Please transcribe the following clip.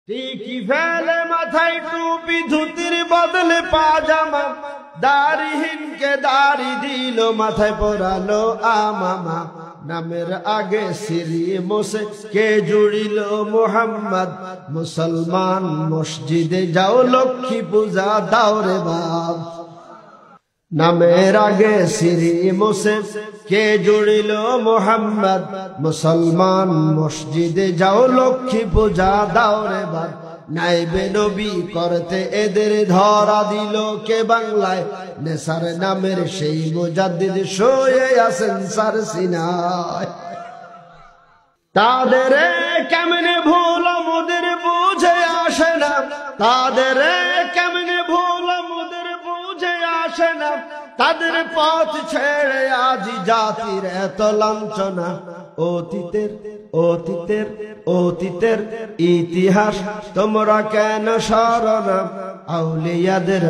টিকি ফেলে মাথায় টুপি, ধুতির বদলে পাজামা, দাড়িহীনকে দাড়ি দিল, মাথায় পরালো আমামা। নামের আগে সিরি মোসে কে জুড়িল মুহাম্মদ, মুসলমান মসজিদে যাও, লক্ষ্মী পূজা দাও রে বাপ। নামের আগে সিরি মোসে কে জুড়িল মুহাম্মদ, মুসলমান মসজিদে যাও, লক্ষ্মী পূজা দাও রে বাপ। নাইবে নবী করতে এদের ধরা দিল কে বাংলায়, নেসার নামের সেই মুজাদ্দিদ শুয়ে আছেন সার সিনায়। তাদের কেমনে ভুল মোদের বুঝে আসে না, তাদের কেমনে ভুল মোদের বুঝে আসে না, তাদের পথ ছেড়ে আজি জাতির এত লাঞ্ছনা। অতীতের অতীতের অতীতের ইতিহাস তোমরা কেন স্মরণ, আউলিয়াদের